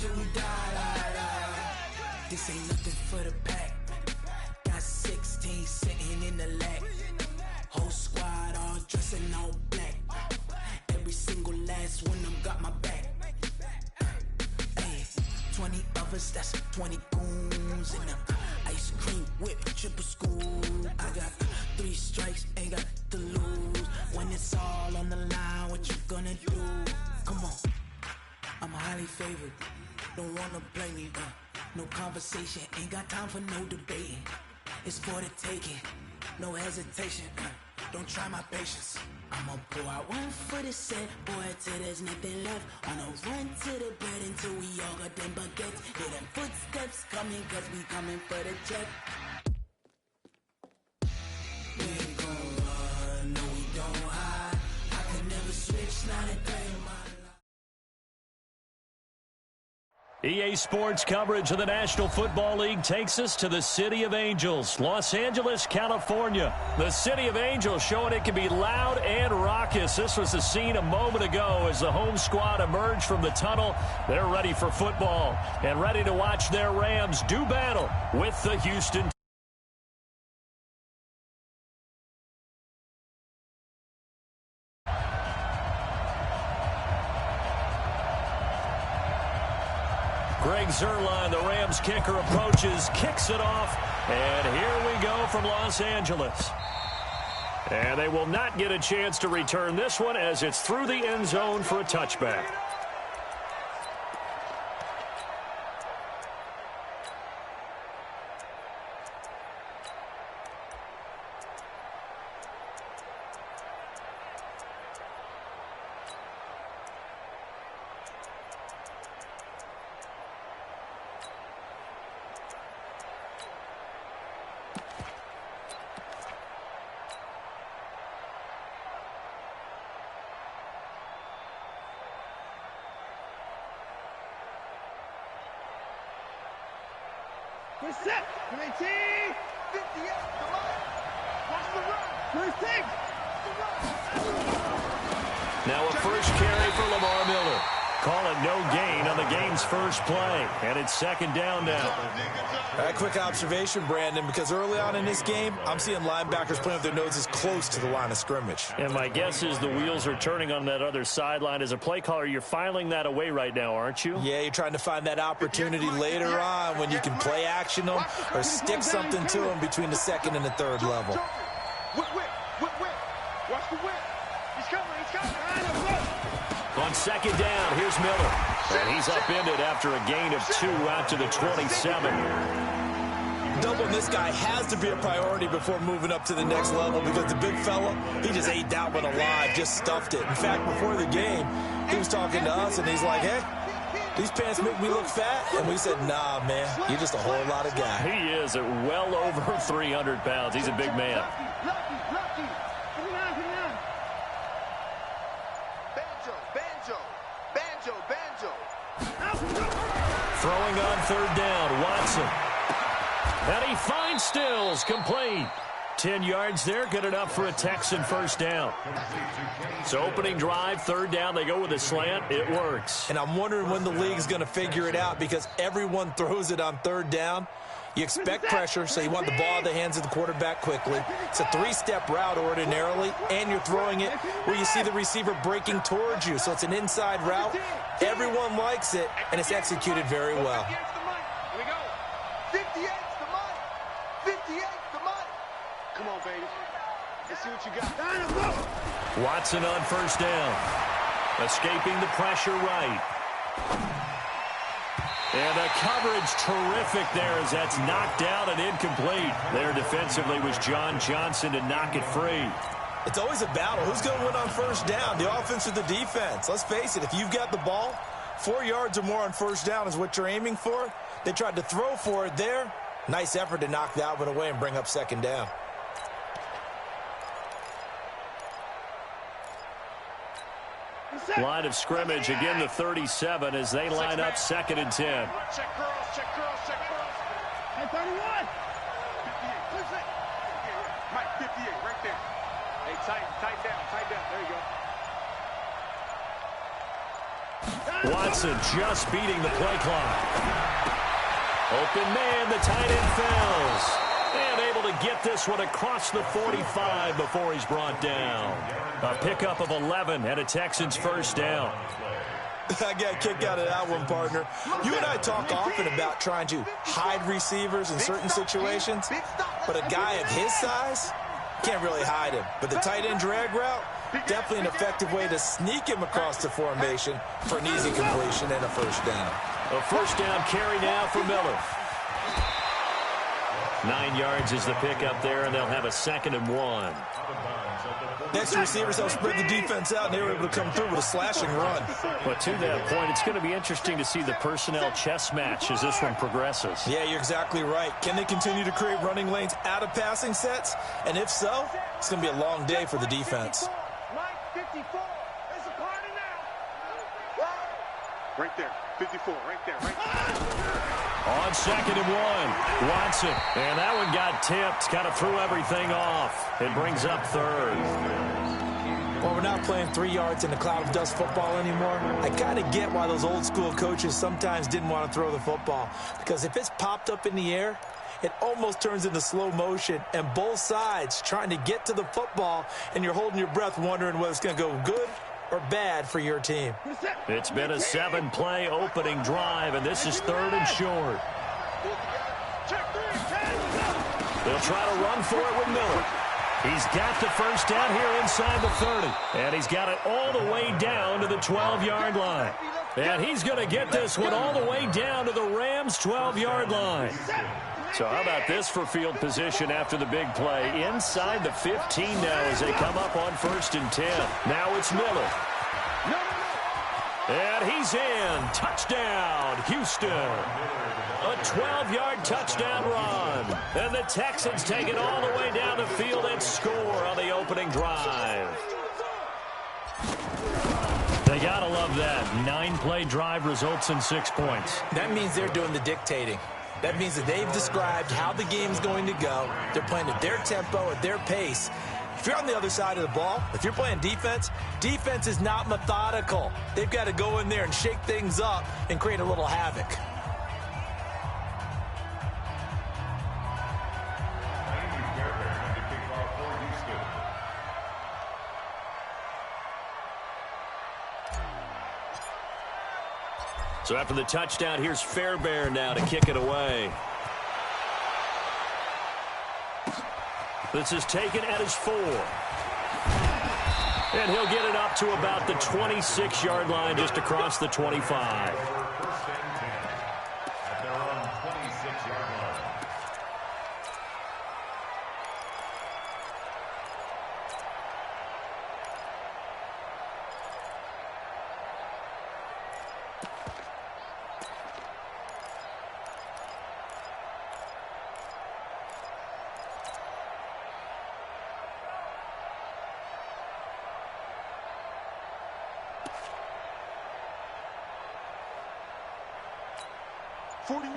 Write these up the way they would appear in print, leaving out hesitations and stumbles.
till we die. This ain't nothing for the pack. Got 16 sitting in the lap. Whole squad all dressing all black. Every single last one of them got my back. Hey, 20 of us, that's 20 goons in them. Ice cream whip, triple school. I got 3 strikes, ain't got to lose. When it's all on the line, what you gonna do? Come on, I'm highly favored. Don't wanna play me, no conversation, ain't got time for no debating. It's for the taking, no hesitation. Don't try my patience. I'ma pour out one for the set, boy, till there's nothing left. On a run to the bread until we all got them baguettes. Hear them footsteps coming, cause we coming for the check. We ain't gon' run, no we don't hide. I can never switch, not a day in my life. EA Sports coverage of the National Football League takes us to the City of Angels, Los Angeles, California. The City of Angels showing it can be loud and raucous. This was the scene a moment ago as the home squad emerged from the tunnel. They're ready for football and ready to watch their Rams do battle with the Houston. Greg Zuerlein, the Rams kicker, approaches, kicks it off, and here we go from Los Angeles. And they will not get a chance to return this one as it's through the end zone for a touchback. We're set. 19, 58, come on. Watch the run. First take. Now a first carry for Lamar Miller. Call it no gain on the game's first play. And it's second down now. A quick observation, Brandon, because early on in this game, I'm seeing linebackers playing with their noses close to the line of scrimmage. And my guess is the wheels are turning on that other sideline. As a play caller, you're filing that away right now, aren't you? Yeah, you're trying to find that opportunity later on when you can play action them or stick something to them between the second and the third level. Whip. Watch the whip. He's coming. On second down, here's Miller. And he's upended after a gain of 2 out to the 27. Doubling this guy has to be a priority before moving up to the next level because the big fella, he just ate that one alive, just stuffed it. In fact, before the game, he was talking to us, and he's like, hey, these pants make me look fat. And we said, nah, man, you're just a whole lot of guy. He is at well over 300 pounds. He's a big man. Lucky. Banjo. Throwing on third down, Watson. And he finds Stills, complete. 10 yards there, good enough for a Texan first down. So opening drive, third down, they go with a slant. It works. And I'm wondering when the league's going to figure it out because everyone throws it on third down. You expect pressure, so you want the ball in the hands of the quarterback quickly. It's a 3-step route ordinarily, and you're throwing it where you see the receiver breaking towards you. So it's an inside route. Everyone likes it, and it's executed very well. Here we go. 58's the money. 58's the money. Come on, baby. Let's see what you got. Watson on first down. Escaping the pressure right. And the coverage terrific there as that's knocked down and incomplete. There defensively was John Johnson to knock it free. It's always a battle. Who's going to win on first down, the offense or the defense? Let's face it, if you've got the ball, 4 yards or more on first down is what you're aiming for. They tried to throw for it there. Nice effort to knock that one away and bring up second down. Line of scrimmage, again the 37 as they line up second and 10. Check girls. Hey, 31. 58. Mike, 58, right there. Hey, tight down. There you go. Watson just beating the play clock. Open man, the tight end fails. And able to get this one across the 45 before he's brought down. A pickup of 11 and a Texans first down. I got a kick out of that one, partner. You and I talk often about trying to hide receivers in certain situations, but a guy of his size can't really hide him. But the tight end drag route, definitely an effective way to sneak him across the formation for an easy completion and a first down. A first down carry now for Miller. 9 yards is the pickup there, and they'll have a 2nd and 1. Next receivers help spread the defense out, and they were able to come through with a slashing run. But to that point, it's going to be interesting to see the personnel chess match as this one progresses. Yeah, you're exactly right. Can they continue to create running lanes out of passing sets? And if so, it's going to be a long day for the defense. Mike, 54. There's a party now. Right there. 54. Right there. Right there. On 2nd and 1, Watson. And that one got tipped. Kind of threw everything off. It brings up 3rd. Well, we're not playing 3 yards in a cloud of dust football anymore. I kind of get why those old school coaches sometimes didn't want to throw the football. Because if it's popped up in the air, it almost turns into slow motion. And both sides trying to get to the football, and you're holding your breath wondering whether it's going to go good or bad for your team. It's been a 7-play opening drive, and this is 3rd and short. They'll try to run for it with Miller. He's got the first down here inside the 30, and he's got it all the way down to the 12-yard line. And he's going to get this one all the way down to the Rams' 12-yard line. So how about this for field position after the big play? Inside the 15 now as they come up on 1st and 10. Now it's Miller. And he's in. Touchdown, Houston. A 12-yard touchdown run. And the Texans take it all the way down the field and score on the opening drive. They gotta love that. 9-play drive results in 6 points. That means they're doing the dictating. That means that they've described how the game's going to go. They're playing at their tempo, at their pace. If you're on the other side of the ball, if you're playing defense, defense is not methodical. They've got to go in there and shake things up and create a little havoc. So after the touchdown, here's Fairbairn now to kick it away. This is taken at his 4. And he'll get it up to about the 26-yard line, just across the 25.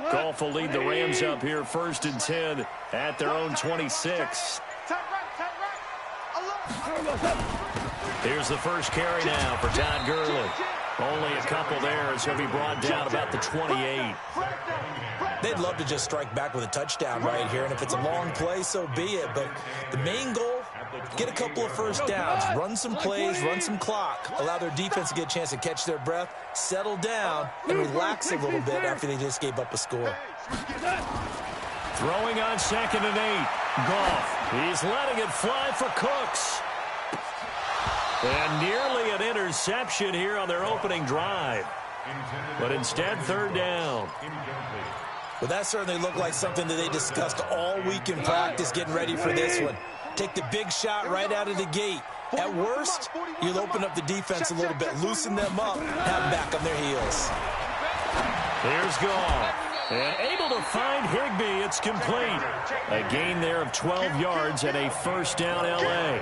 Goff will lead the Rams up here 1st and 10 at their own 26. Here's the first carry now for Todd Gurley. Only a couple there as he'll be brought down about the 28. They'd love to just strike back with a touchdown right here, and if it's a long play, so be it. But the main goal, get a couple of first downs, run some plays, run some clock, allow their defense to get a chance to catch their breath, settle down, and relax a little bit after they just gave up a score. Throwing on 2nd and 8. Goff, he's letting it fly for Cooks. And nearly an interception here on their opening drive. But instead, 3rd down. Well, that certainly looked like something that they discussed all week in practice getting ready for this one. Take the big shot right out of the gate. At worst, you'll open up the defense a little bit, loosen them up, have them back on their heels. Here's Goff. And able to find Higbee. It's complete. A gain there of 12 yards and a first down L.A.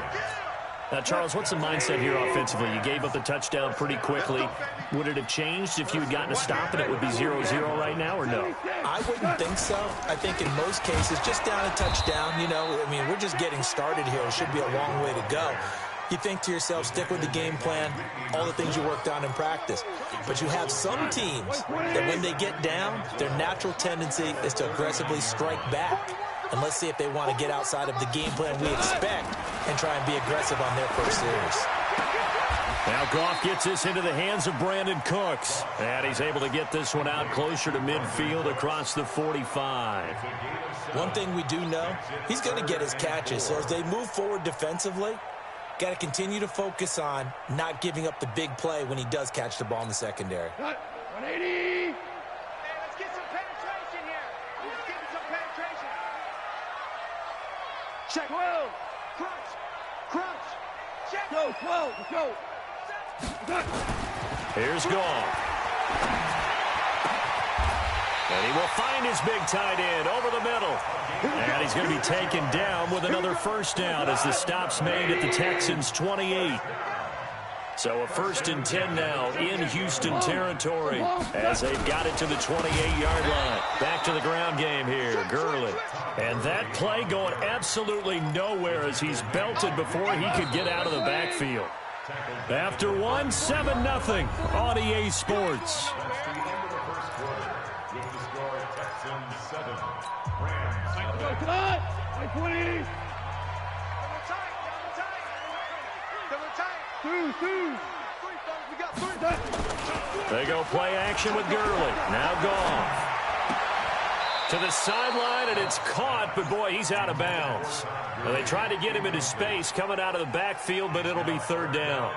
Now, Charles, what's the mindset here offensively? You gave up the touchdown pretty quickly. Would it have changed if you had gotten a stop and it would be 0-0 right now, or no? I wouldn't think so. I think in most cases, just down a touchdown, you know, I mean, we're just getting started here. It should be a long way to go. You think to yourself, stick with the game plan, all the things you worked on in practice. But you have some teams that when they get down, their natural tendency is to aggressively strike back. And let's see if they want to get outside of the game plan we expect and try and be aggressive on their first series. Now Goff gets this into the hands of Brandon Cooks. And he's able to get this one out closer to midfield across the 45. One thing we do know, he's going to get his catches. So as they move forward defensively, got to continue to focus on not giving up the big play when he does catch the ball in the secondary. 180. Hey, let's get some penetration here. Let's get some penetration. Check. Whoa. Crunch. Crunch. Check. Go. Whoa. Let's go. Here's Goff. And he will find his big tight end over the middle. And he's going to be taken down with another first down as the stop's made at the Texans' 28. So a 1st and 10 now in Houston territory as they've got it to the 28-yard line. Back to the ground game here, Gurley. And that play going absolutely nowhere as he's belted before he could get out of the backfield. After 7-0 on EA Sports. They go play action with Gurley. Now Goff. To the sideline, and it's caught, but boy, he's out of bounds. Well, they tried to get him into space coming out of the backfield, but it'll be 3rd down.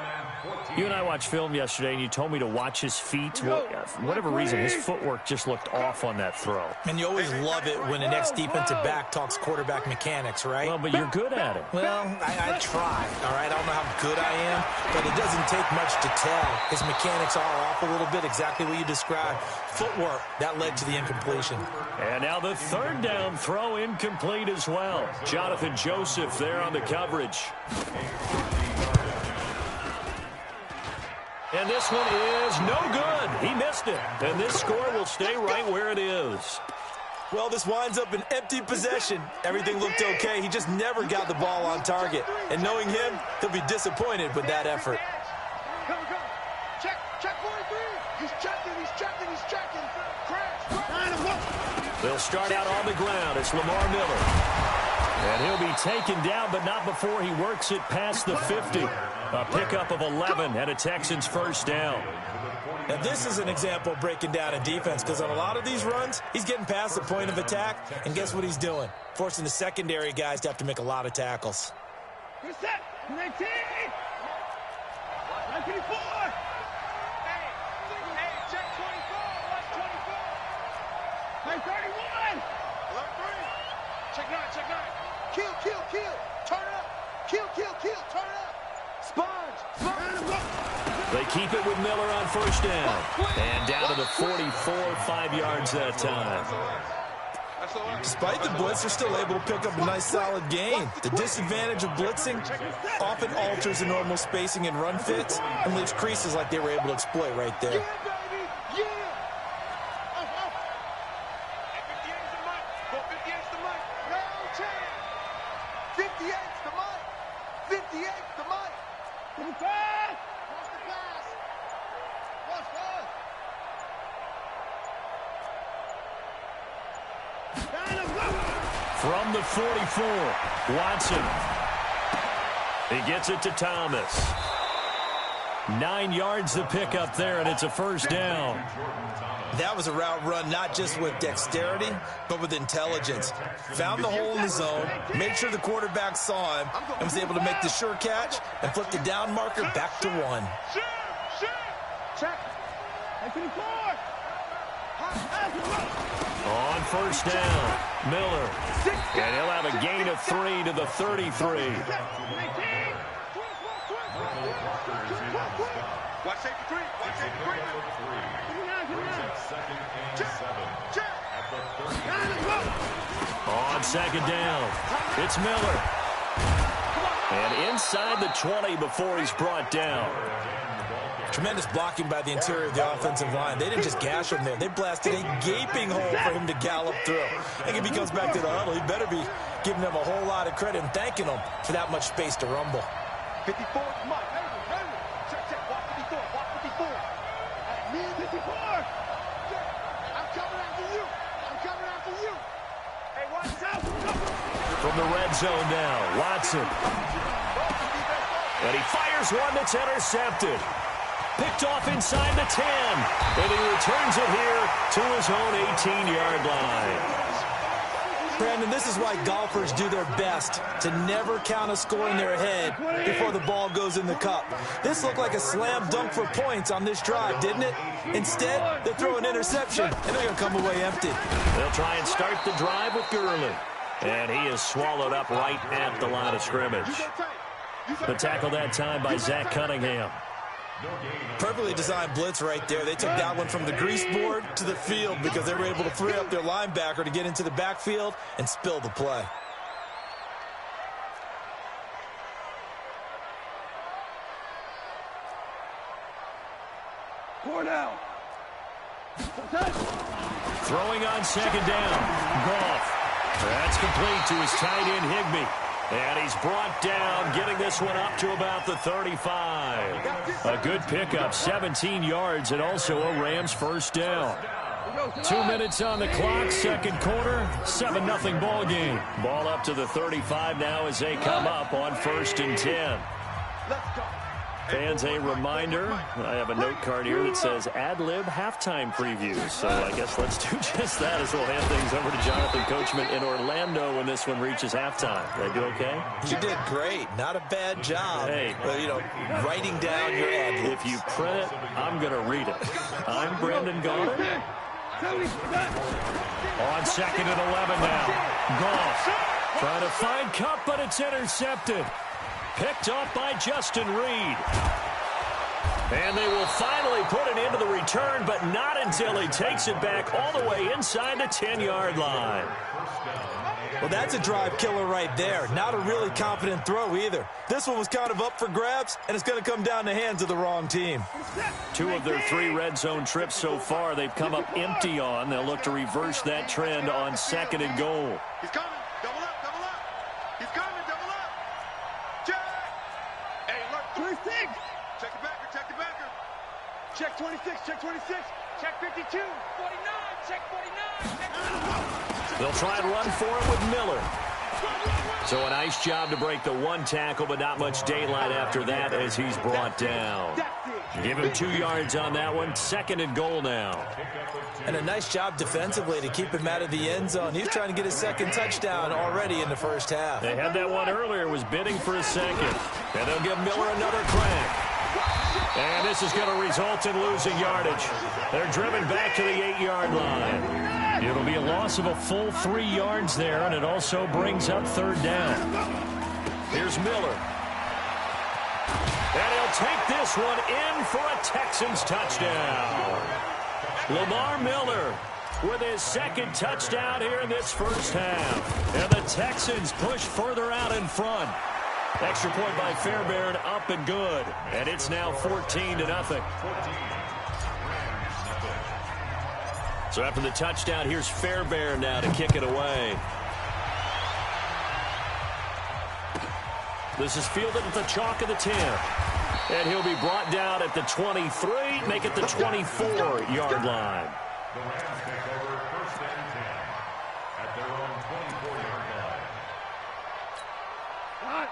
You and I watched film yesterday, and you told me to watch his feet. Well, for whatever reason, his footwork just looked off on that throw. And you always love it when the next defensive back talks quarterback mechanics, right? Well, but you're good at it. Well, I try, all right? I don't know how good I am, but it doesn't take much to tell. His mechanics are off a little bit, exactly what you described. Footwork, that led to the incompletion. And now the 3rd down throw incomplete as well. Jonathan Joseph there on the coverage. And this one is no good. He missed it. And this score will stay right where it is. Well, this winds up an empty possession. Everything looked okay. He just never got the ball on target. And knowing him, he'll be disappointed with that effort. Go. Check 43. He's checking. Crash. They'll start out on the ground. It's Lamar Miller. And he'll be taken down, but not before he works it past the 50. A pickup of 11 and a Texans first down. Now, this is an example of breaking down a defense because on a lot of these runs, he's getting past the point of attack, and guess what he's doing? Forcing the secondary guys to have to make a lot of tackles. Good set. 19. 94. Hey, check 24. Watch 24. Hey, 31. Alert 3. Check 9. Kill. Turn up. Kill. Turn up. Sponge. They keep it with Miller on first down. And down to the 44, 5 yards that time. Despite the blitz, they're still able to pick up a nice solid gain. The disadvantage of blitzing often alters the normal spacing and run fits and leaves creases like they were able to exploit right there. From the 44, Watson. He gets it to Thomas. 9 yards the pickup there, and it's a first down. That was a route run not just with dexterity, but with intelligence. Found the hole in the zone, made sure the quarterback saw him, and was able to make the sure catch and flip the down marker back to 1. Check. 24. On first down, Miller. And he'll have a gain of 3 to the 33. Watch safety 3. On second down, it's Miller. And inside the 20 before he's brought down. Tremendous blocking by the interior of the offensive line. They didn't just gash him there. They blasted a gaping hole for him to gallop through. I think if he comes back to the huddle, he better be giving them a whole lot of credit and thanking them for that much space to rumble. 54, Mike. Check. Walk 54. Walk 54. Me and 54. I'm coming after you. Hey, watch out. From the red zone now, Watson. And he fires one that's intercepted. Picked off inside the 10. And he returns it here to his own 18-yard line. Brandon, this is why golfers do their best to never count a score in their head before the ball goes in the cup. This looked like a slam dunk for points on this drive, didn't it? Instead, they throw an interception, and they're going to come away empty. They'll try and start the drive with Gurley. And he is swallowed up right at the line of scrimmage. The tackle that time by Zach Cunningham. Perfectly designed blitz right there. They took that one from the grease board to the field because they were able to free up their linebacker to get into the backfield and spill the play. Cornell. Throwing on second down. Goff. That's complete to his tight end, Higbee. And he's brought down, getting this one up to about the 35. A good pickup, 17 yards, and also a Rams first down. 2 minutes on the clock, second quarter, 7-0 ball game. Ball up to the 35 now as they come up on 1st and 10. Fans, a reminder, I have a note card here that says ad-lib halftime preview. So I guess let's do just that as we'll hand things over to Jonathan Coachman in Orlando when this one reaches halftime. Did I do okay? You did great. Not a bad job. Hey. But, writing down your ad-libs. If you print it, I'm going to read it. I'm Brendan Gaudin. On 2nd and 11 now. Goff trying to find Kupp, but it's intercepted. Picked off by Justin Reed. And they will finally put it into the return, but not until he takes it back all the way inside the 10-yard line. Well, that's a drive killer right there. Not a really confident throw either. This one was kind of up for grabs, and it's going to come down the hands of the wrong team. 2 of their 3 red zone trips so far, they've come up empty on. They'll look to reverse that trend on 2nd and goal. He's coming. Double up. He's coming. Double up. Check. Hey, look. 26. Check the backer. Check 26. Check 26. Check 52. 49. Check 49. They'll try and run for it with Miller. So a nice job to break the 1 tackle, but not much daylight after that as he's brought down. Give him 2 yards on that one. 2nd and goal now. And a nice job defensively to keep him out of the end zone. He was trying to get his 2nd touchdown already in the first half. They had that one earlier, was bidding for a 2nd. And they'll give Miller another crack. And this is going to result in losing yardage. They're driven back to the 8-yard line. It'll be a loss of a full 3 yards there, and it also brings up 3rd down. Here's Miller. And he'll take this one in for a Texans touchdown. Lamar Miller with his 2nd touchdown here in this first half. And the Texans push further out in front. Extra point by Fairbairn, up and good. And it's now 14-0. So after the touchdown, here's Fairbairn now to kick it away. This is fielded at the chalk of the 10. And he'll be brought down at the 23, make it the 24-yard line.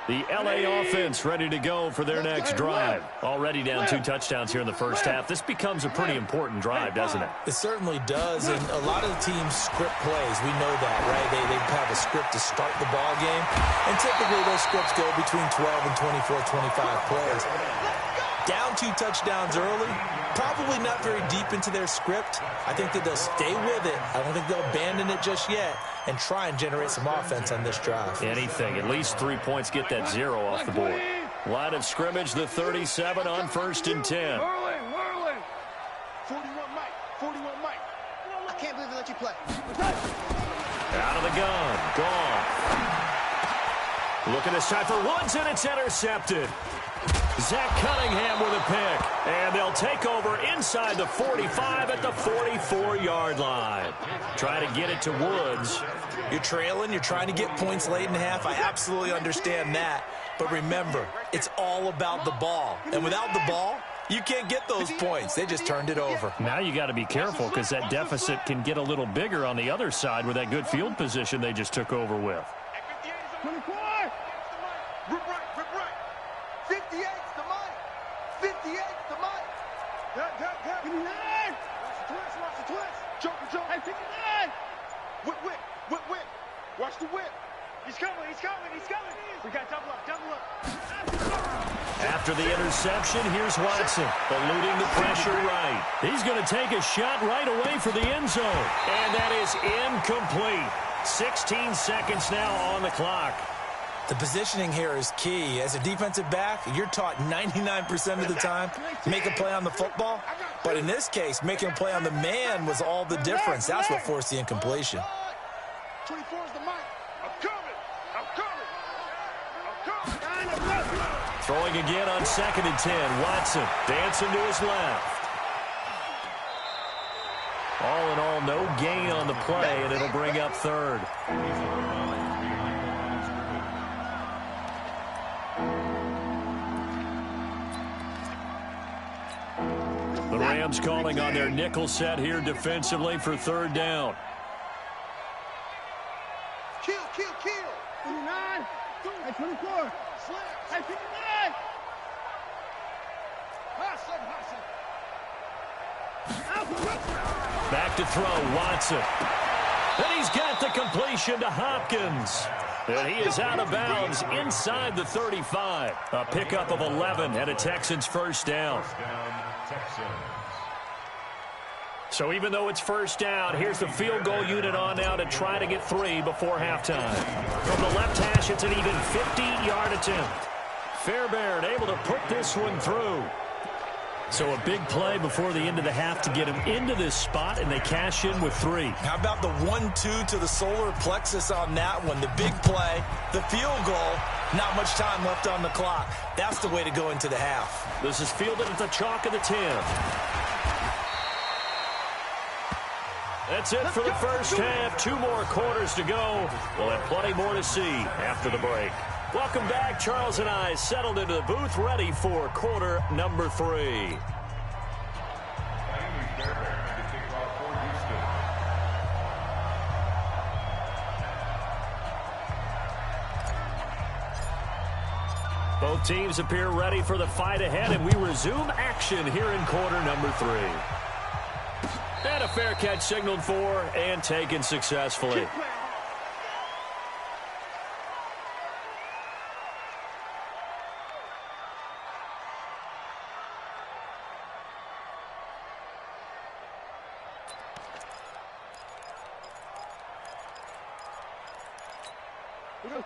The L.A. offense ready to go for their next drive. Already down 2 touchdowns here in the first half. This becomes a pretty important drive, doesn't it? It certainly does, and a lot of the teams script plays. We know that, right? They have a script to start the ball game, and typically those scripts go between 12 and 24, 25 plays. Down 2 touchdowns early, probably not very deep into their script. I think that they'll stay with it. I don't think they'll abandon it just yet and try and generate some offense on this drive. Anything. At least 3 points, get that 0 off the board. Line of scrimmage, the 37 on 1st and 10. 41 Mike. 41 Mike. I can't believe they let you play. Out of the gun. Gone. Looking this time for Woods, and it's intercepted. Zach Cunningham with a pick. And they'll take over inside the 45 at the 44-yard line. Try to get it to Woods. You're trailing. You're trying to get points late in the half. I absolutely understand that. But remember, it's all about the ball. And without the ball, you can't get those points. They just turned it over. Now you got to be careful because that deficit can get a little bigger on the other side with that good field position they just took over with. 24. Rip right. 58's the money. 58's the money. Cut. 59. Watch the twist. Joker. Hey, 59. Whip. Watch the whip. He's coming. We got double up. After the interception, here's Watson, eluding the pressure right. He's going to take a shot right away for the end zone. And that is incomplete. 16 seconds now on the clock. The positioning here is key. As a defensive back, you're taught 99% of the time, make a play on the football. But in this case, making a play on the man was all the difference. That's what forced the incompletion. 24 is the mic. I'm coming. Throwing again on 2nd and 10. Watson dancing to his left. All in all, no gain on the play, and it'll bring up 3rd. The Rams calling on their nickel set here defensively for 3rd down. Kill. 29. Hey, 24. Hey, 59. Back to throw, Watson. And he's got the completion to Hopkins. And he is out of bounds inside the 35. A pickup of 11 and a Texans 1st down. So even though it's 1st down, here's the field goal unit on now to try to get 3 before halftime. From the left hash, it's an even 50-yard attempt. Fairbairn able to put this one through. So a big play before the end of the half to get him into this spot, and they cash in with 3. How about the 1-2 to the solar plexus on that one? The big play, the field goal, not much time left on the clock. That's the way to go into the half. This is fielded at the chalk of the 10. That's it for the first half. 2 more quarters to go. We'll have plenty more to see after the break. Welcome back. Charles and I settled into the booth, ready for quarter number 3. Both teams appear ready for the fight ahead, and we resume action here in quarter number 3. And a fair catch signaled for and taken successfully.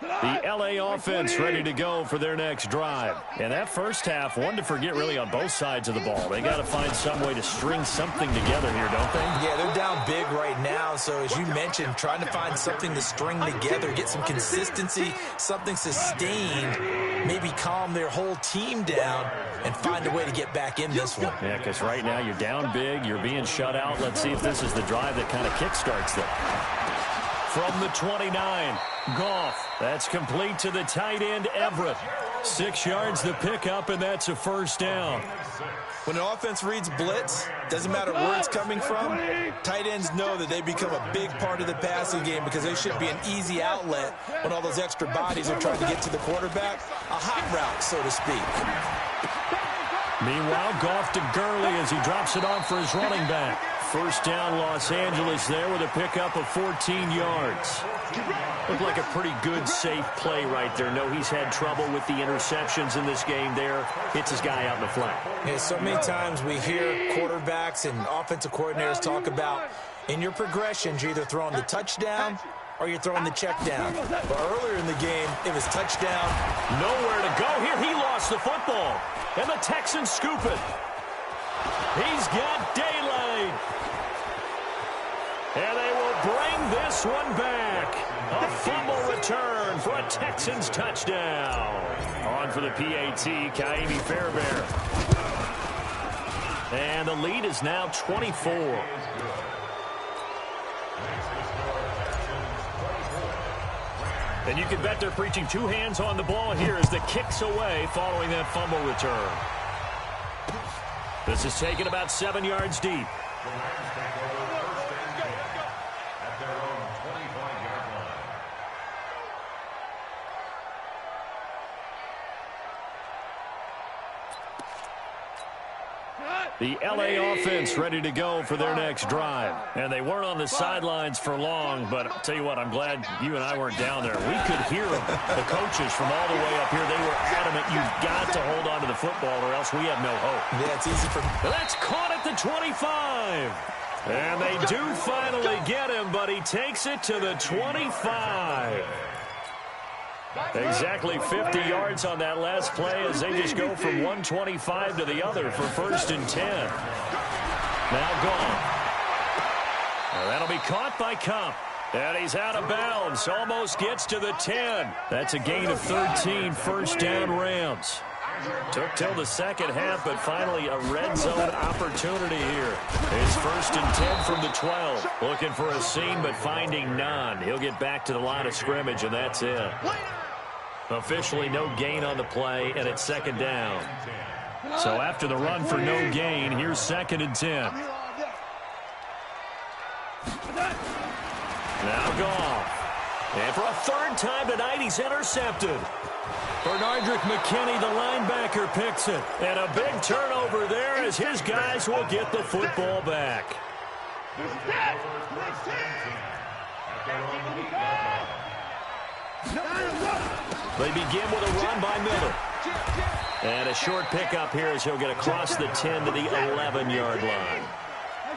The LA offense ready to go for their next drive. And that first half, one to forget really on both sides of the ball. They got to find some way to string something together here, don't they? Yeah, they're down big right now. So as you mentioned, trying to find something to string together, get some consistency, something sustained, maybe calm their whole team down and find a way to get back in this one. Yeah, because right now you're down big, you're being shut out. Let's see if this is the drive that kind of kickstarts them. From the 29, Goff. That's complete to the tight end, Everett. 6 yards the pickup, and that's a first down. When an offense reads blitz, doesn't matter where it's coming from, tight ends know that they become a big part of the passing game because they should be an easy outlet when all those extra bodies are trying to get to the quarterback. A hot route, so to speak. Meanwhile, Goff to Gurley as he drops it off for his running back. First down, Los Angeles there with a pickup of 14 yards. Looked like a pretty good, safe play right there. No, he's had trouble with the interceptions in this game there. Hits his guy out in the flat. Yeah, so many times we hear quarterbacks and offensive coordinators talk about in your progressions, you're either throwing the touchdown or you're throwing the check down. But earlier in the game, it was touchdown. Nowhere to go here. He lost the football. And the Texans scoop it. He's got daylight. And they will bring this one back. A fumble return for a Texans touchdown. On for the PAT, Kaimi Fairbairn. And the lead is now 24. And you can bet they're preaching two hands on the ball here as the kick's away following that fumble return. This is taken about 7 yards deep. The L.A. offense ready to go for their next drive. And they weren't on the sidelines for long, but I'll tell you what, I'm glad you and I weren't down there. We could hear them, the coaches from all the way up here. They were adamant, you've got to hold on to the football or else we have no hope. Yeah, it's easy for me. That's caught at the 25. And they do finally get him, but he takes it to the 25. Exactly 50 yards on that last play as they just go from 125 to the other for 1st and 10. Now gone. Now that'll be caught by Cup. And he's out of bounds. Almost gets to the 10. That's a gain of 13, 1st down Rams. Took till the second half, but finally a red zone opportunity here. It's 1st and 10 from the 12. Looking for a seam, but finding none. He'll get back to the line of scrimmage, and that's it. Officially no gain on the play, and it's 2nd down. So after the run for no gain, here's 2nd and 10. Now Goff. And for a 3rd time tonight, he's intercepted. Bernardrick McKinney, the linebacker, picks it. And a big turnover there as his guys will get the football back. They begin with a run by Miller. And a short pickup here as he'll get across the 10 to the 11-yard line.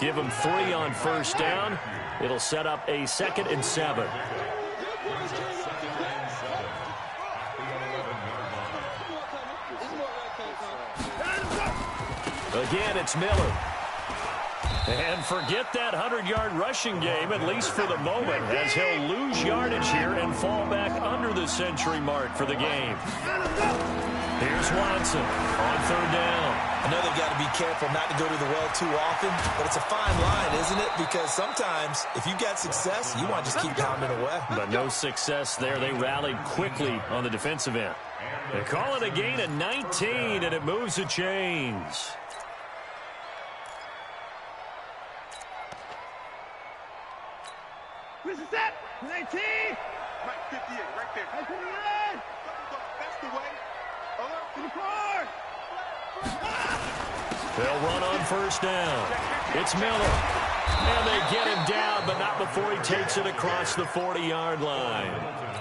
Give him 3 on 1st down. It'll set up a 2nd and 7. Again, it's Miller. And forget that 100-yard rushing game, at least for the moment, as he'll lose yardage here and fall back under the century mark for the game. Here's Watson on 3rd down. I know they've got to be careful not to go to the well too often, but it's a fine line, isn't it? Because sometimes, if you've got success, you want to just keep pounding away. But no success there. They rallied quickly on the defensive end. They call it a gain of 19, and it moves the chains. Where's the set? 19! Right 58, right there. Right 58! That's the way. Alert to the car! They'll run on 1st down. It's Miller. And they get him down, but not before he takes it across the 40-yard line.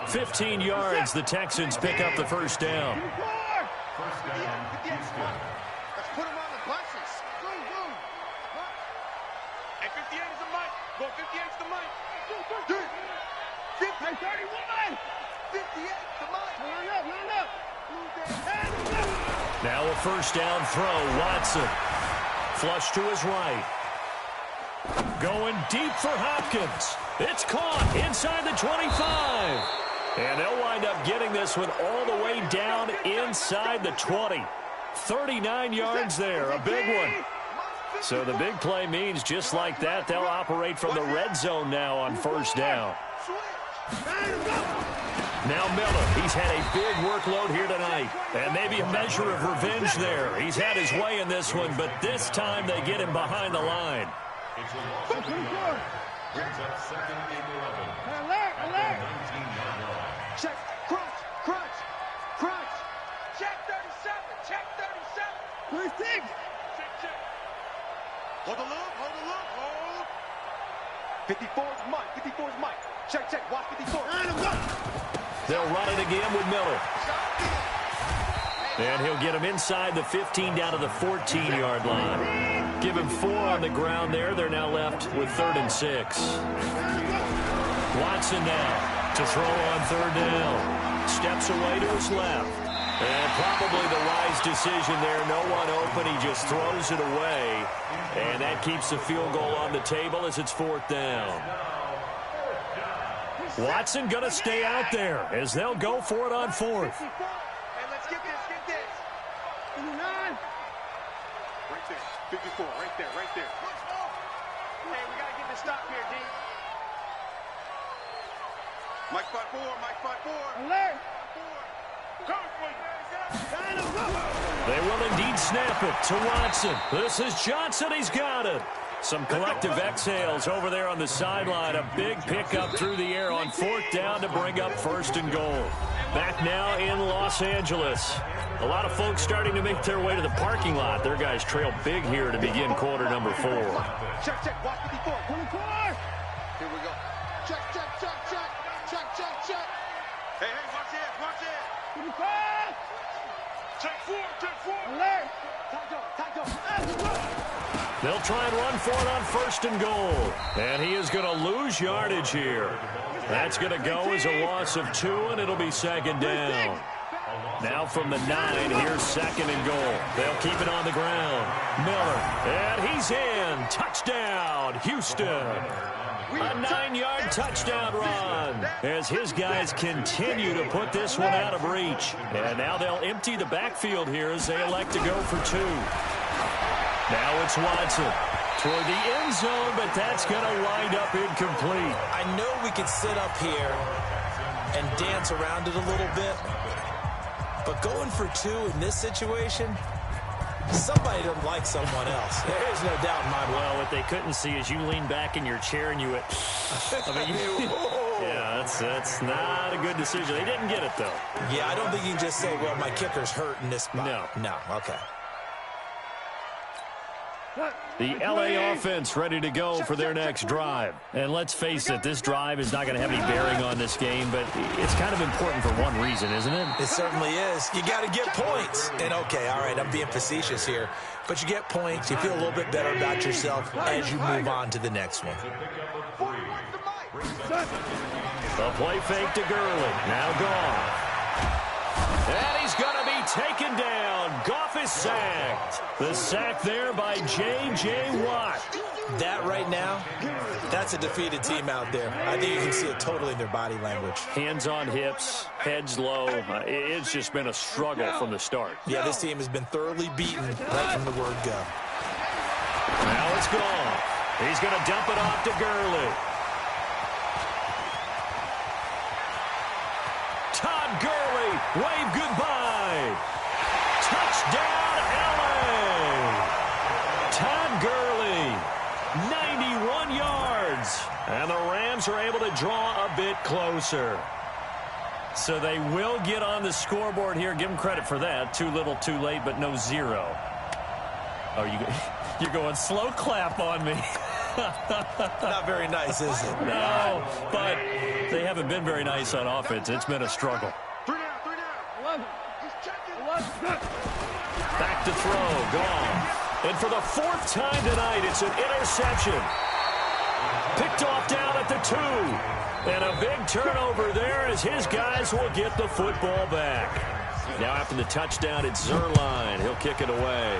15 yards, the Texans pick up the 1st down. First down. Let's put him on the buses. Go, go. And 58 is the mic. Go, 58 is the mic. 50, 31. 58 the mic. Line up. Now a 1st down throw. Watson. Flush to his right. Going deep for Hopkins. It's caught inside the 25. And they'll wind up getting this one all the way down inside the 20. 39 yards there, a big one. So the big play means just like that, they'll operate from the red zone now on 1st down. Now Miller, he's had a big workload here tonight. And maybe a measure of revenge there. He's had his way in this one, but this time they get him behind the line. It's a loss of 3 yards. Brings up 2nd and 11. Alert. 19-yard line. Check, crunch. Check 37. 26. Check. Hold the look. 54 is Mike. Check. Watch 54. They'll run it again with Miller. And he'll get him inside the 15 down to the 14-yard line. Give him 4 on the ground there. They're now left with 3rd and 6. Watson now to throw on 3rd down. Steps away to his left. And probably the wise decision there. No one open. He just throws it away. And that keeps the field goal on the table as it's 4th down. Watson going to stay out there as they'll go for it on 4th. Hey, let's get this. 59. Right there. 54. Right there. Hey, we got to get this stop here, D. Mike 5-4, Mike 5-4. Alert. They will indeed snap it to Watson. This is Johnson. He's got it. Some collective exhales over there on the sideline. A big pickup through the air on 4th down to bring up 1st and goal. Back now in Los Angeles. A lot of folks starting to make their way to the parking lot. Their guys trail big here to begin quarter number 4. Check, check, watch 54. 24. Here we go. Check, check, check, check. Check, check, check. Hey, hey, watch it, watch it. 25. Check 4, check 4. Alert. They'll try and run for it on 1st and goal. And he is going to lose yardage here. That's going to go as a loss of 2, and it'll be 2nd down. Now from the 9, here's 2nd and goal. They'll keep it on the ground. Miller, and he's in. Touchdown, Houston. A 9-yard touchdown run as his guys continue to put this one out of reach. And now they'll empty the backfield here as they elect to go for 2. Now it's Watson toward the end zone, but that's going to wind up incomplete. I know we could sit up here and dance around it a little bit, but going for 2 in this situation, somebody doesn't like someone else. There's no doubt in my mind. Well, what they couldn't see is you lean back in your chair and you went, yeah, that's not a good decision. They didn't get it, though. Yeah, I don't think you can just say, well, my kicker's hurt in this spot. No, okay. The LA offense ready to go for their next drive. And let's face it, this drive is not going to have any bearing on this game, but it's kind of important for one reason, isn't it? It certainly is. You got to get points. And, okay, all right, I'm being facetious here, but you get points. You feel a little bit better about yourself as you move on to the next one. The play fake to Gurley. Now Goff. And he's going to be taken down. Goff is sacked. The sack there by J.J. Watt. That right now, that's a defeated team out there. I think you can see it totally in their body language. Hands on hips, heads low. It's just been a struggle from the start. Yeah, this team has been thoroughly beaten right from the word go. Now it's Goff. He's going to dump it off to Gurley. Todd Gurley, wave goodbye. Touchdown, LA. Todd Gurley, 91 yards. And the Rams are able to draw a bit closer. So they will get on the scoreboard here. Give them credit for that. Too little, too late, but no 0. Oh, you're going slow clap on me. Not very nice, is it? No, but they haven't been very nice on offense. It's been a struggle. 3 down. Back to throw, gone. And for the 4th time tonight, it's an interception. Picked off down at the 2. And a big turnover there as his guys will get the football back. Now after the touchdown, it's Zerline. He'll kick it away.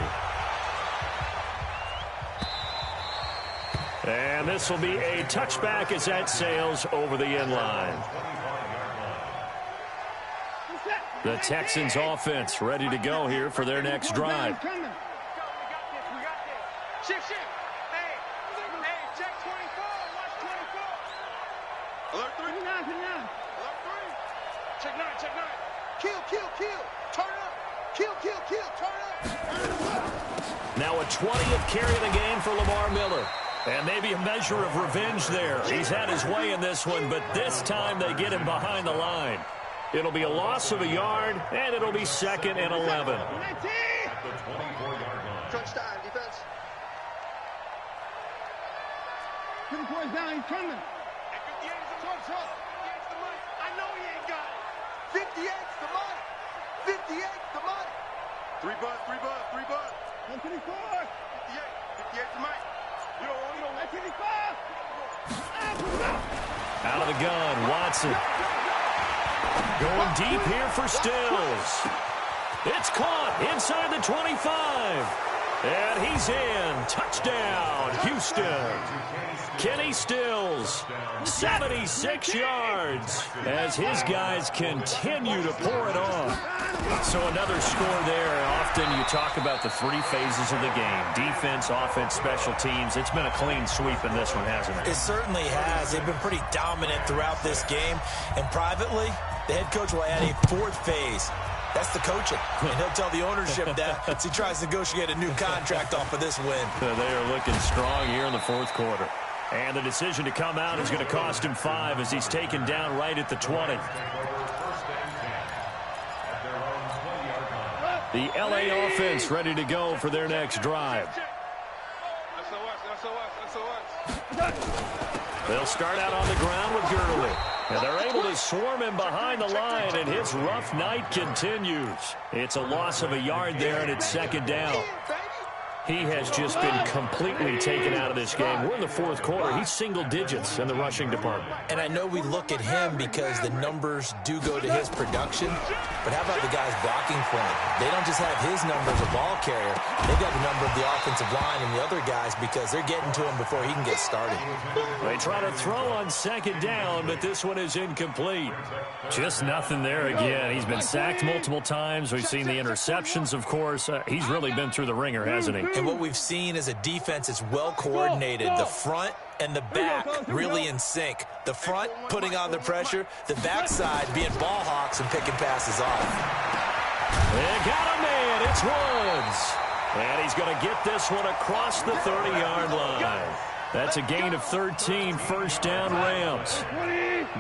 And this will be a touchback as that sails over the end line. The Texans offense ready to go here for their next drive. We got this. Shift. Hey, check 24. Watch 24. Alert 3. Alert 3. Check 9, check 9. Kill. Turn up. Kill. Turn up. Now a 20th carry of the game for Lamar Miller. And maybe a measure of revenge there. He's had his way in this one, but this time they get him behind the line. It'll be a loss of a yard, and it'll be 2nd and 11. Crunch time, defense. 24 down, he's coming. 58's the money. 58's the money. I know he ain't got it. 58's the money. 58's the money. 3 bud. 124. 58's the money. You don't let 125. Out of the gun, Watson. Going deep here for Stills. It's caught inside the 25. And he's in. Touchdown, Houston. Kenny Stills, 76 yards as his guys continue to pour it on. So another score there. Often you talk about the three phases of the game: defense, offense, special teams. It's been a clean sweep in this one, hasn't it? It certainly has. They've been pretty dominant throughout this game. And privately, the head coach will add a fourth phase. That's the coaching. And he'll tell the ownership that as he tries to negotiate a new contract off of this win. They are looking strong here in the fourth quarter. And the decision to come out is going to cost him 5 as he's taken down right at the 20. The LA offense ready to go for their next drive. They'll start out on the ground with Gurley. And they're able to swarm him behind the line, and his rough night continues. It's a loss of a yard there, and it's second down. He has just been completely taken out of this game. We're in the fourth quarter. He's single digits in the rushing department. And I know we look at him because the numbers do go to his production, but how about the guys blocking for him? They don't just have his number as a ball carrier. They've got the number of the offensive line and the other guys because they're getting to him before he can get started. They try to throw on second down, but this one is incomplete. Just nothing there again. He's been sacked multiple times. We've seen the interceptions, of course. He's really been through the ringer, hasn't he? And what we've seen is a defense that's well coordinated. The front and the back really in sync. The front putting on the pressure, the backside being ball hawks and picking passes off. They got a man. It's Woods. And he's going to get this one across the 30-yard line. That's a gain of 13, first down Rams.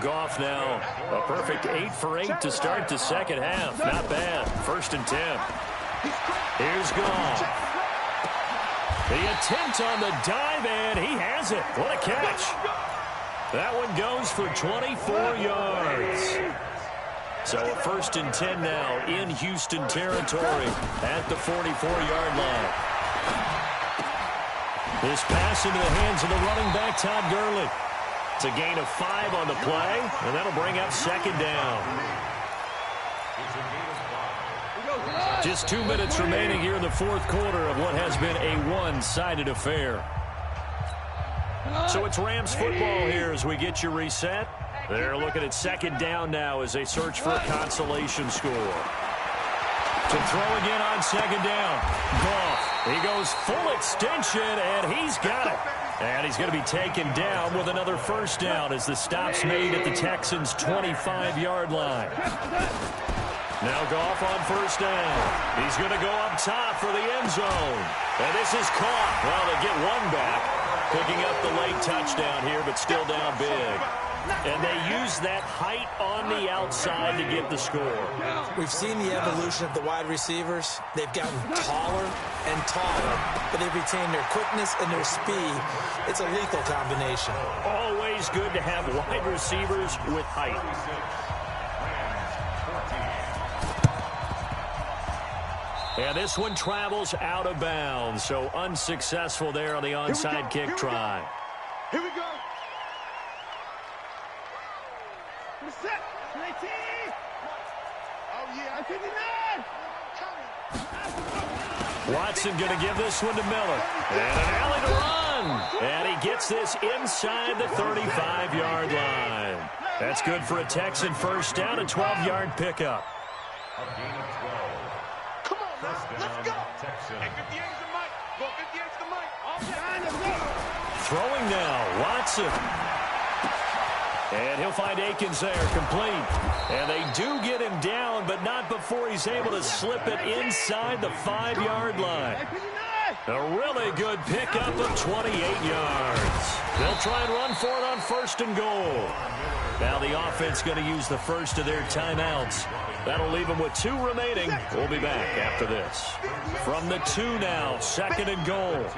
Goff now a perfect 8 for 8 to start the second half. Not bad. First and 10. Here's Goff. The attempt on the dive, and he has it. What a catch. That one goes for 24 yards. So a first and 10 now in Houston territory at the 44-yard line. This pass into the hands of the running back, Todd Gurley. It's a gain of 5 on the play, and that'll bring up second down. Just 2 minutes remaining here in the fourth quarter of what has been a one-sided affair. So it's Rams football here as we get you reset. They're looking at second down now as they search for a consolation score. To throw again on second down. Goff, he goes full extension, and he's got it. And he's going to be taken down with another first down as the stop's made at the Texans' 25-yard line. Now Goff on first down. He's going to go up top for the end zone. And this is caught. Well, they get one back, picking up the late touchdown here, but still down big. And they use that height on the outside to get the score. We've seen the evolution of the wide receivers. They've gotten taller and taller, but they've retained their quickness and their speed. It's a lethal combination. Always good to have wide receivers with height. And this one travels out of bounds, so unsuccessful there on the onside kick try. Here we go. Set. 19. Oh, yeah. 59. Watson going to give this one to Miller. And an alley to run. And he gets this inside the 35-yard line. That's good for a Texan first down, a 12-yard pickup. Come on, let's go. Hey, 58's the mic. Go 58's the mic. Throwing now, Watson. And he'll find Akins there, complete. And they do get him down, but not before he's able to slip it inside the 5-yard line. A really good pickup of 28 yards. They'll try and run for it on first and goal. Now the offense going to use the first of their timeouts. That'll leave them with 2 remaining. We'll be back after this. From the 2 now, second and goal.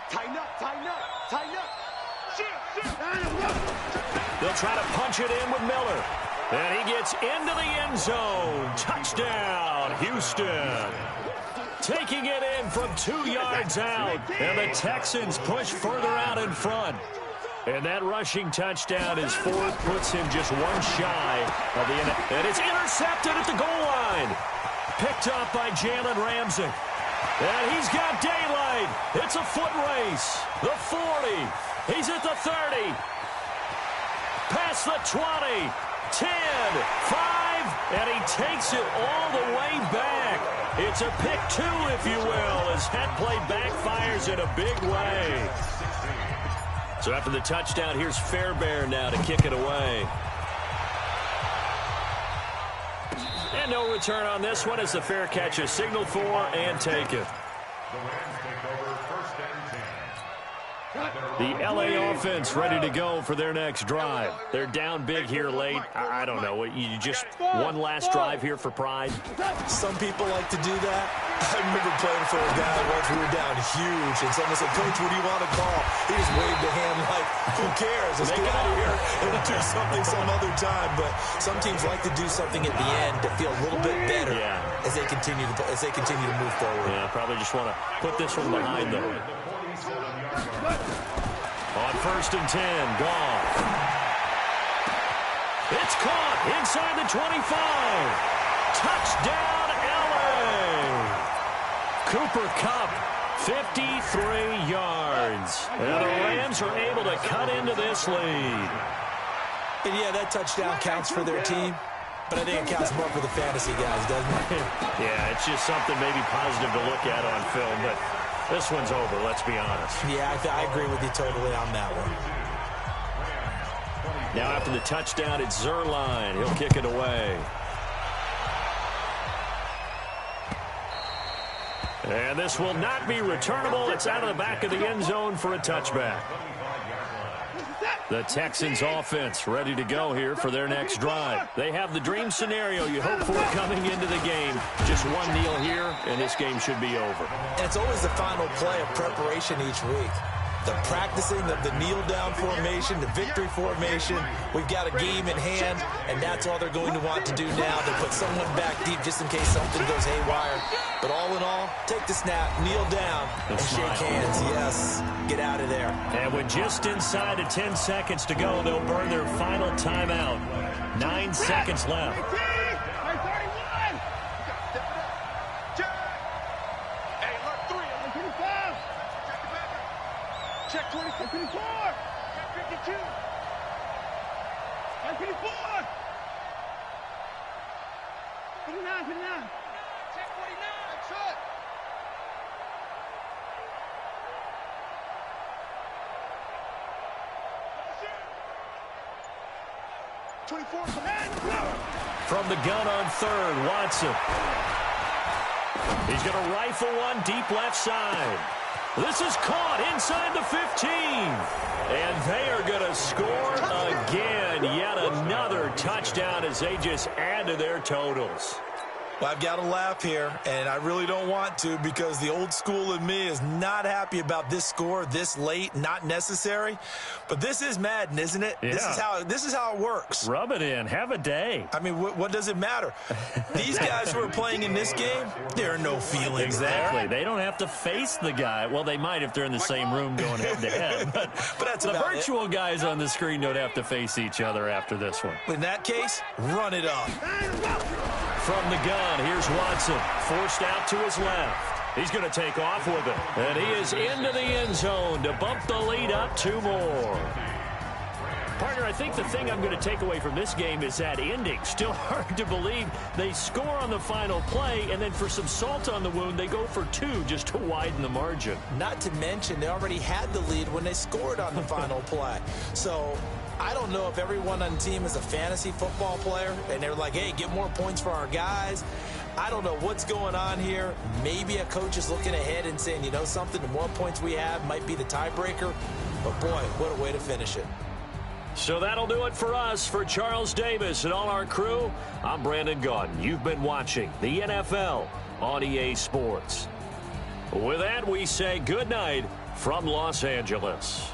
Tighten up, tighten up, tighten up. They'll try to punch it in with Miller. And he gets into the end zone. Touchdown, Houston. Taking it in from 2 yards out. And the Texans push further out in front. And that rushing touchdown is 4th, puts him just 1 shy of the end. And it's intercepted at the goal line. Picked up by Jalen Ramsey. And he's got daylight. It's a foot race. The 40. He's at the 30. Past the 20. 10. 5. And he takes it all the way back. It's a pick 2, if you will, as that play backfires in a big way. So after the touchdown, here's Fairbairn now to kick it away. And no return on this one as the fair catch is signaled for and taken. The LA offense ready to go for their next drive. They're down big here late. I don't know. You just one last drive here for pride? Some people like to do that. I remember playing for a guy once we were down huge, and someone said, "Coach, what do you want to call?" He just waved a hand like, who cares? Let's get out of here and do something some other time. But some teams like to do something at the end to feel a little bit better as they continue to move forward. Yeah, probably just want to put this one behind them. On 1st and 10, Goff. It's caught inside the 25. Touchdown, LA. Cooper Kupp, 53 yards. And the Rams are able to cut into this lead. And yeah, that touchdown counts for their team, but I think it counts more for the fantasy guys, doesn't it? Yeah, it's just something maybe positive to look at on film, but this one's over, let's be honest. Yeah, I agree with you totally on that one. Now after the touchdown, it's Zuerlein. He'll kick it away. And this will not be returnable. It's out of the back of the end zone for a touchback. The Texans offense ready to go here for their next drive. They have the dream scenario you hope for coming into the game. Just one kneel here, and this game should be over. And it's always the final play of preparation each week. The practicing of the kneel-down formation, the victory formation. We've got a game in hand, and that's all they're going to want to do now. They put someone back deep just in case something goes haywire. But all in all, take the snap, kneel down, and shake hands. Yes, get out of there. And with just inside of 10 seconds to go, they'll burn their final timeout. 9 seconds left. Check 24. Check 54. Check 52. Check 54. 59, 59. Check 49. That's it. From the gun on 3rd, Watson. He's going to rifle one deep left side. This is caught inside the 15. And they are going to score again. Yet another touchdown as they just add to their totals. Well, I've got to laugh here, and I really don't want to because the old school in me is not happy about this score this late, not necessary. But this is Madden, isn't it? Yeah. This is how it works. Rub it in. Have a day. I mean, what does it matter? These guys who are playing in this game, there are no feelings Exactly. there. They don't have to face the guy. Well, they might if they're in the same room going head-to-head. But that's the about virtual guys on the screen don't have to face each other after this one. In that case, run it up. From the gun, here's Watson, forced out to his left. He's going to take off with it. And he is into the end zone to bump the lead up 2 more. Partner, I think the thing I'm going to take away from this game is that ending. Still hard to believe they score on the final play, and then for some salt on the wound, they go for 2 just to widen the margin. Not to mention, they already had the lead when they scored on the final play. So I don't know if everyone on the team is a fantasy football player, and they're like, hey, get more points for our guys. I don't know what's going on here. Maybe a coach is looking ahead and saying, you know something, the more points we have might be the tiebreaker. But, boy, what a way to finish it. So that'll do it for us. For Charles Davis and all our crew, I'm Brandon Gaudin. You've been watching the NFL on EA Sports. With that, we say good night from Los Angeles.